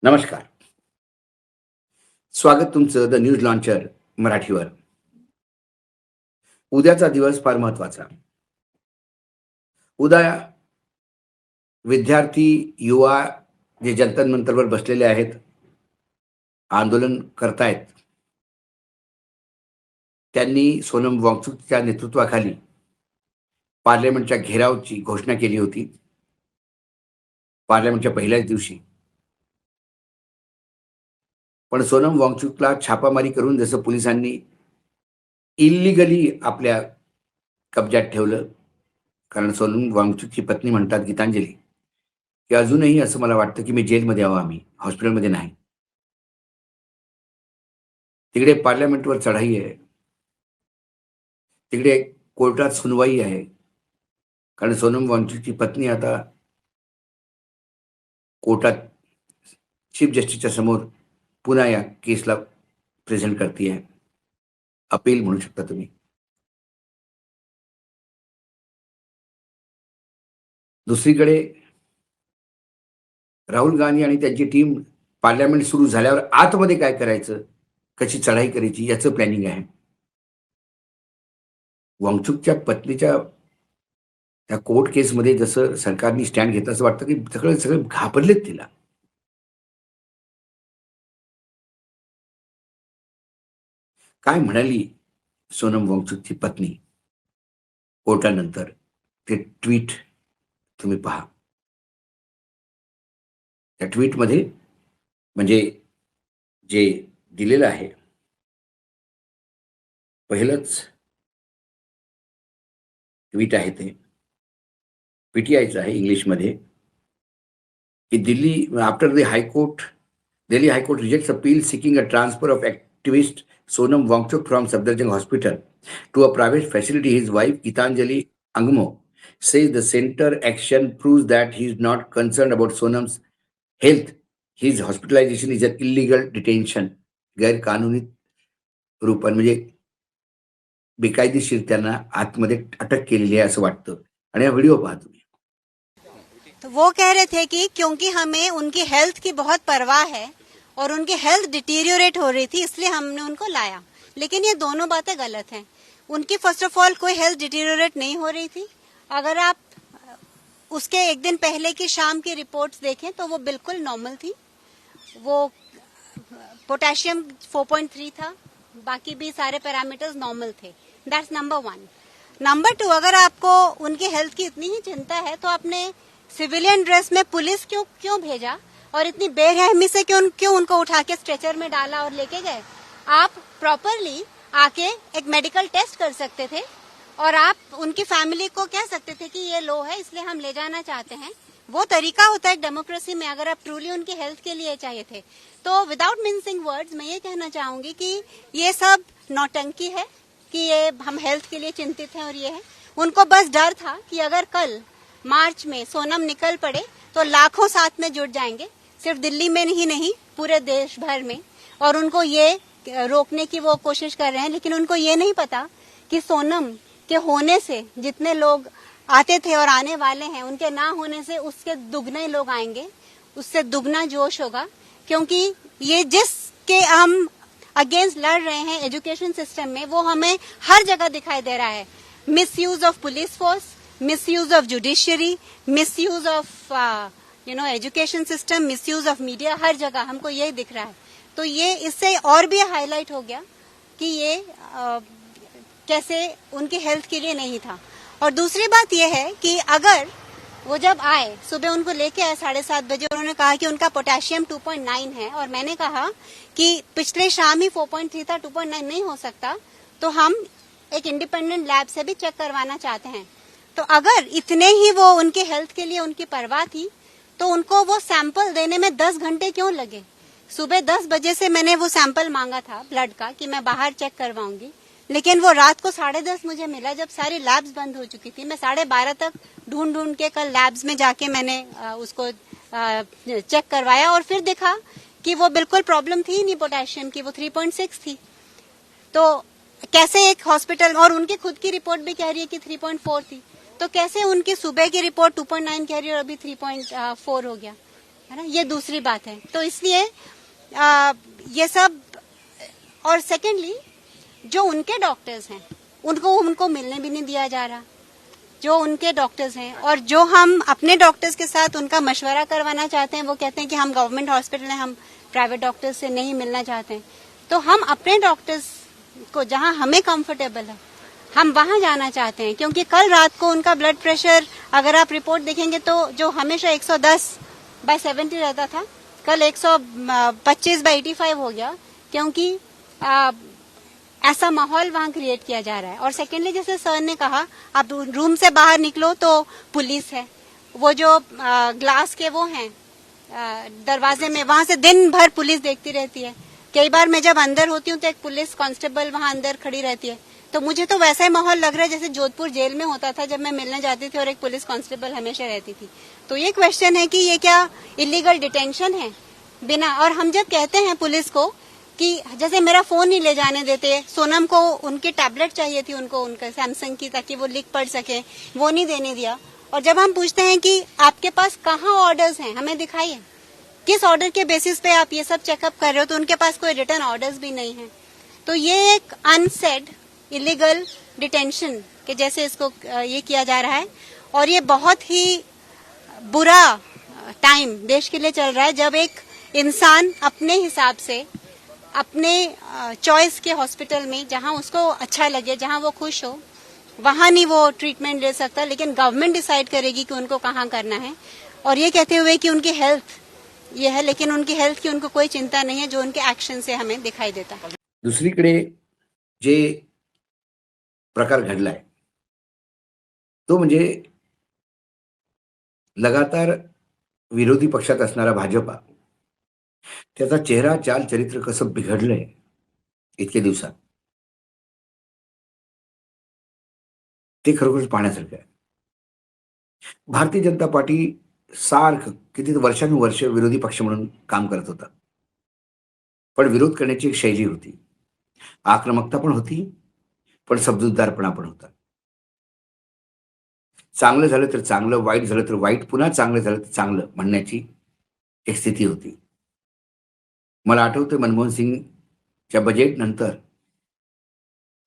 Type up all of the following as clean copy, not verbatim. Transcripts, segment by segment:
नमस्कार. स्वागत तुमचं द न्यूज लॉन्चर मराठीवर. उद्याचा दिवस फार महत्वाचा. उद्या विद्यार्थी, युवा जे जंतर मंतरवर बसलेले आहेत, आंदोलन करतायत. त्यांनी सोनम वांगचुकच्या नेतृत्वाखाली पार्लमेंटच्या घेरावची घोषणा केली होती. पार्लमेंटच्या पहिल्याच दिवशी. पण सोनम वांगचुकला छापामारी करून जसं पोलिसांनी इल्लीगली आपल्या कब्जात ठेवलं. कारण सोनम वांगचुकची पत्नी म्हणतात गीतांजली, की अजूनही असं मला वाटतं, की मी जेलमध्ये यावं आम्ही, हॉस्पिटलमध्ये नाही. तिकडे पार्लमेंटवर चढाई आहे. तिकडे कोर्टात सुनवाई आहे. कारण सोनम वांगचुकची पत्नी आता कोर्टात चीफ जस्टिसच्या समोर पुन्हा या केसला प्रेझेंट करतीये. अपील म्हणू शकता तुम्ही. दुसरीकडे राहुल गांधी आणि त्यांची टीम पार्लमेंट सुरू झाल्यावर आतमध्ये काय करायचं, कशी चढाई करायची याचं प्लॅनिंग आहे. वांगचुकच्या पत्नीच्या त्या कोर्ट केसमध्ये जसं सरकारने स्टँड घेतलं असं वाटतं, की सगळे घाबरलेत तिला. काय म्हणाली सोनम वांगचुकची पत्नी कोर्टानंतर ते ट्विट तुम्ही पहा. त्या ट्विटमध्ये म्हणजे जे दिलेलं आहे, पहिलंच ट्वीट आहे ते पीटीआयचं आहे इंग्लिशमध्ये, की Delhi after the high court Delhi high court rejects appeal seeking a transfer of activist Sonam Wangchuk from Safdarjung Hospital to a private facility. His wife Gitanjali Angmo says the center action proves that he is not concerned about Sonam's health. His hospitalization is an illegal detention. गैरकानूनी रूपाने म्हणजे बेकायदेशीर त्यांना आतमध्ये अटक केलेली आहे असं वाटतं. आणि हा व्हिडिओ पहा तुम्ही. तो वो कह रहे थे कि क्योंकि हमें उनकी हेल्थ की बहुत परवाह है और उनकी हेल्थ डिटीरियोरेट हो रही थी, इसलिए हमने उनको लाया. लेकिन ये दोनों बातें गलत हैं. उनकी फर्स्ट ऑफ ऑल कोई हेल्थ डिटीरियोरेट नहीं हो रही थी. अगर आप उसके एक दिन पहले की शाम की रिपोर्ट्स देखें तो वो बिल्कुल नॉर्मल थी. वो पोटेशियम 4.3 था, बाकी भी सारे पैरामीटर्स नॉर्मल थे. That's number 1. नंबर 2, अगर आपको उनकी हेल्थ की इतनी ही चिंता है तो आपने सिविलियन ड्रेस में पुलिस क्यों भेजा और इतनी बेरहमी से क्यों उनको उठा के स्ट्रेचर में डाला और लेके गए. आप प्रॉपरली आके एक मेडिकल टेस्ट कर सकते थे और आप उनकी फैमिली को कह सकते थे कि ये लो है इसलिए हम ले जाना चाहते हैं. वो तरीका होता है एक डेमोक्रेसी में. अगर आप ट्रूली उनकी हेल्थ के लिए चाहिए थे तो विदाउट मिन्सिंग वर्ड्स मैं ये कहना चाहूंगी कि ये सब नौटंकी है, कि ये हम हेल्थ के लिए चिंतित हैं और ये है. उनको बस डर था कि अगर कल मार्च में सोनम निकल पड़े तो लाखों साथ में जुट जाएंगे, सिर्फ दिल्ली में ही नहीं पूरे देश भर में, और उनको ये रोकने की वो कोशिश कर रहे हैं. लेकिन उनको ये नहीं पता कि सोनम के होने से जितने लोग आते थे और आने वाले हैं, उनके ना होने से उसके दुगने लोग आएंगे, उससे दुगना जोश होगा. क्योंकि ये जिसके हम अगेंस्ट लड़ रहे हैं एजुकेशन सिस्टम में, वो हमें हर जगह दिखाई दे रहा है. Misuse of police force, misuse of judiciary, misuse of education system, misuse of media, हर जगह हमको ये दिख रहा है. तो ये इससे और भी हाईलाइट हो गया कि ये कैसे उनकी हेल्थ के लिए नहीं था. और दूसरी बात ये है कि अगर वो जब आए, सुबह उनको लेके आए 7:30 बजे, उन्होंने कहा कि उनका पोटेशियम 2.9 है, और मैंने कहा कि पिछले शाम ही 4.3 था, 2.9 नहीं हो सकता, तो हम एक इंडिपेंडेंट लैब से भी चेक करवाना चाहते हैं. तो अगर इतने ही वो उनके हेल्थ के लिए उनकी परवाह थी तो उनको वो सैंपल देने में 10 घंटे क्यों लगे. सुबह 10 बजे से मैंने वो सैंपल मांगा था ब्लड का कि मैं बाहर चेक करवाऊंगी, लेकिन वो रात को 10:30 मुझे मिला जब सारी लैब्स बंद हो चुकी थी. मैं 12:30 तक ढूंढ के कल लैब्स में जाके मैंने उसको चेक करवाया और फिर देखा कि वो बिल्कुल प्रॉब्लम थी नहीं पोटेशियम की, वो 3.6 थी. तो कैसे एक हॉस्पिटल, और उनकी खुद की रिपोर्ट भी कह रही है कि 3.4 थी, तो कैसे उनकी सुबह की रिपोर्ट 2.9 कह रही है और अभी 3.4 हो गया. है ना, ये दूसरी बात है। तो इसलिए ये सब, और सेकेंडली जो उनके डॉक्टर्स हैं उनको मिलने भी नहीं दिया जा रहा, जो उनके डॉक्टर्स हैं। और जो हम अपने डॉक्टर्स के साथ उनका मशवरा करवाना चाहते हैं, वो कहते हैं कि हम गवर्नमेंट हॉस्पिटल हैं, हम प्राइवेट डॉक्टर्स से नहीं मिलना चाहते हैं। तो हम अपने डॉक्टर्स को जहां हमें कंफर्टेबल है हम वहां जाना चाहते हैं, क्योंकि कल रात को उनका ब्लड प्रेशर, अगर आप रिपोर्ट देखेंगे तो जो हमेशा 110/70 रहता था, कल 125/85 हो गया, क्योंकि ऐसा माहौल वहां क्रिएट किया जा रहा है। और सेकेंडली, जैसे सर ने कहा, आप रूम से बाहर निकलो तो पुलिस है, वो जो ग्लास के वो हैं दरवाजे में, वहां से दिन भर पुलिस देखती रहती है। कई बार मैं जब अंदर होती हूँ तो एक पुलिस कांस्टेबल वहां अंदर खड़ी रहती है। तो मुझे तो वैसा ही माहौल लग रहा है जैसे जोधपुर जेल में होता था जब मैं मिलने जाती थी और एक पुलिस कांस्टेबल हमेशा रहती थी। तो ये क्वेश्चन है कि ये क्या इलीगल डिटेंशन है बिना, और हम जब कहते हैं पुलिस को कि जैसे मेरा फोन नहीं ले जाने देते, सोनम को उनकी टैबलेट चाहिए थी, उनको उनका सैमसंग की, ताकि वो लिख पढ़ सके, वो नहीं देने दिया। और जब हम पूछते हैं कि आपके पास कहाँ ऑर्डर्स हैं, हमें दिखाइए, किस ऑर्डर के बेसिस पे आप ये सब चेकअप कर रहे हो, तो उनके पास कोई रिटर्न ऑर्डर्स भी नहीं है। तो ये एक अनसेड इलीगल डिटेंशन के जैसे इसको ये किया जा रहा है। और ये बहुत ही बुरा टाइम देश के लिए चल रहा है, जब एक इंसान अपने हिसाब से अपने चॉइस के हॉस्पिटल में, जहां उसको अच्छा लगे, जहां वो खुश हो, वहां नहीं वो ट्रीटमेंट ले सकता, लेकिन गवर्नमेंट डिसाइड करेगी कि उनको कहाँ करना है। और ये कहते हुए कि उनकी हेल्थ ये है, लेकिन उनकी हेल्थ की उनको कोई चिंता नहीं है, जो उनके एक्शन से हमें दिखाई देता है। दुसरीकडे जे प्रकार घडलाय तो म्हणजे लगातार विरोधी पक्षात असणारा भाजपा, त्याचा चेहरा चाल चरित्र कसं बिघडलंय इतके दिवसात, ते खरोखरच पाहण्यासारखं आहे. भारतीय जनता पार्टी सारखं किती वर्षानुवर्ष विरोधी पक्ष म्हणून काम करत होता. पण विरोध करण्याची एक शैली होती, आक्रमकता पण होती, पण समजूतदारपणा पण होता. चांगलं झालं तर चांगलं, वाईट झालं तर वाईट, पुन्हा चांगलं झालं तर चांगलं म्हणण्याची एक स्थिती होती. मला आठवतं मनमोहन सिंगच्या बजेट नंतर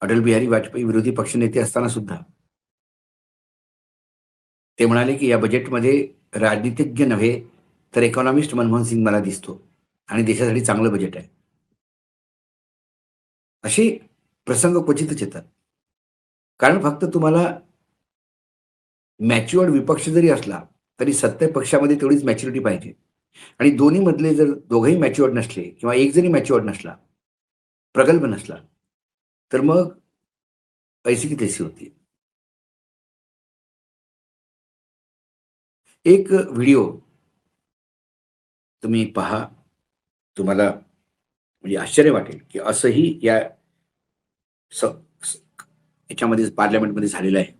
अटल बिहारी वाजपेयी विरोधी पक्षनेते असताना सुद्धा ते म्हणाले की या बजेटमध्ये राजनीतिज्ञ नव्हे तर इकॉनॉमिस्ट मनमोहन सिंग मला दिसतो आणि देशासाठी चांगलं बजेट आहे. असे प्रसंग क्वचितच येतात. कारण फक्त तुम्हाला मॅच्युअर्ड विपक्ष जरी असला तरी सत्ता पक्षामध्ये तेवढीच मॅच्युरिटी पाहिजे. आणि दोन्ही मधले जर दोघंही मॅच्युअर्ड नसले किंवा एक जरी मॅच्युअर्ड नसला, प्रगल्भ नसला, तर मग ऐसी की तैसी होती. एक व्हिडिओ तुम्ही पहा, तुम्हाला म्हणजे आश्चर्य वाटेल की असंही या याच्यामध्ये पार्लमेंटमध्ये झालेलं आहे.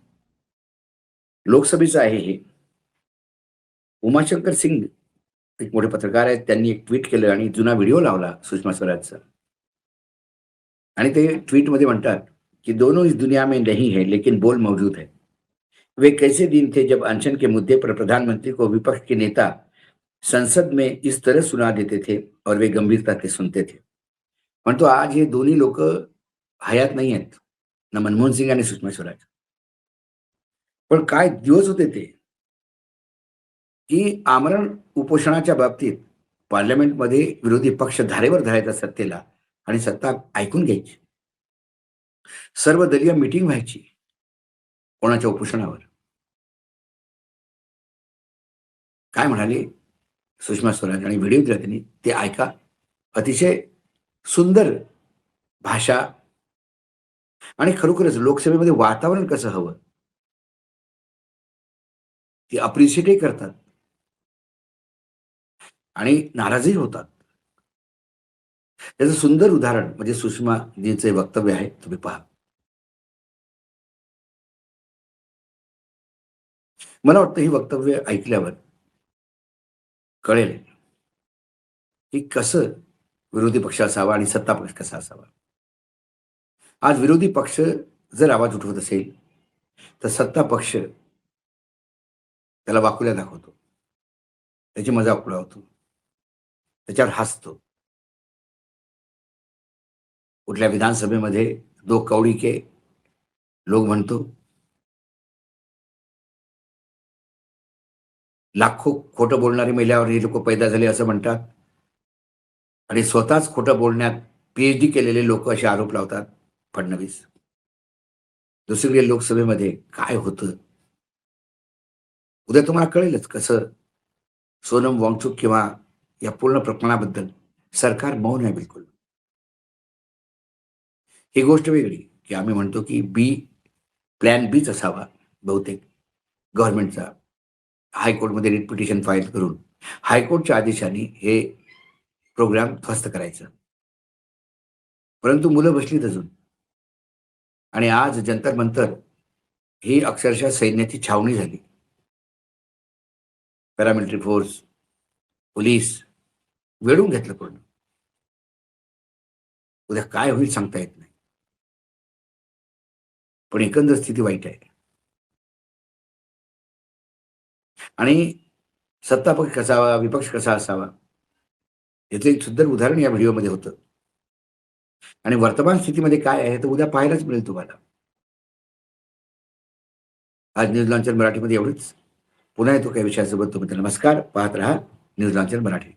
लोकसभेचं आहे हे. उमाशंकर सिंग एक मोठे पत्रकार आहेत, त्यांनी एक ट्विट केलं आणि जुना व्हिडिओ लावला सुषमा स्वराजचा. आणि ते ट्वीटमध्ये म्हणतात कि दोनों इस दुनिया में नहीं है लेकिन बोल मौजूद है. वे कैसे दिन थे जब अनशन के मुद्दे पर प्रधानमंत्री को विपक्ष के नेता संसद में इस तरह सुना देते थे और वे गंभीरता से सुनते थे. म्हणतो आज हे दोन्ही लोक हयात नाही आहेत, ना मनमोहन सिंग आणि सुषमा स्वराज. पण काय दिवस होते ते की आमरण उपोषणाच्या बाबतीत पार्लमेंटमध्ये विरोधी पक्ष धारेवर धरायचा सत्तेला आणि सत्ता ऐकून घ्यायची. सर्वदलीय मीटिंग व्हायची कोणाच्या उपोषणावर. काय म्हणाले सुषमा स्वराज आणि व्हिडिओ दिला त्यांनी, ते ऐका. अतिशय सुंदर भाषा आणि खरोखरच लोकसभेमध्ये वातावरण कसं हवं ते अप्रिशिएटही करतात आणि नाराजही होतात. त्याचं सुंदर उदाहरण म्हणजे सुषमाजींचे वक्तव्य आहे, तुम्ही पहा. मला वाटतं ही वक्तव्य ऐकल्यावर कळेल की कसं विरोधी पक्ष असावा आणि सत्ता पक्ष कसा असावा. आज विरोधी पक्ष जर आवाज उठवत असेल तर सत्ता पक्ष त्याला वाकुल्या दाखवतो, त्याची मजाक उडवतो. त्याच्यावर हसतो. कुठल्या विधानसभेमध्ये 2 कौड़ी के लोग म्हणतो. लाखो खोटं बोलणारी महिलावर हे लोक पैदा झाले असं म्हणतात आणि स्वतःच खोटं बोलण्यात पीएचडी केलेले लोक असे आरोप लावतात फडणवीस. दुसरीकडे लोकसभेमध्ये काय होतं उद्या तुम्हाला कळेलच कसं. सोनम वांगचुक किंवा या पूर्ण प्रकरणाबद्दल सरकार मौन आहे बिलकुल. ही गोष्ट वेगळी की आम्ही म्हणतो की प्लॅन बीच असावा बहुतेक गव्हर्नमेंटचा. हायकोर्टमध्ये रिट पिटिशन फाईल करून हायकोर्टच्या आदेशाने हे प्रोग्राम ध्वस्त करायचं. परंतु मुलं बसलीत अजून आणि आज जंतर मंतर ही अक्षरशः सैन्याची छावणी झाली. पॅरामिलिटरी फोर्स, पोलीस वेढून घेतलं पूर्ण. उद्या काय होईल सांगता येत नाही. पण एकंदर स्थिती वाईट आहे. आणि सत्तापक्ष कसा विपक्ष कसा असावा याचं एक सुंदर उदाहरण या व्हिडिओमध्ये होतं. आणि वर्तमान स्थितीमध्ये काय आहे तर उद्या पाहायलाच मिळेल तुम्हाला. आज न्यूज लॉन्चर मराठीमध्ये एवढंच. पुन्हा येतो काही विषयासोबत. तुम्ही नमस्कार. पाहत राहा न्यूज लॉन्चर मराठी.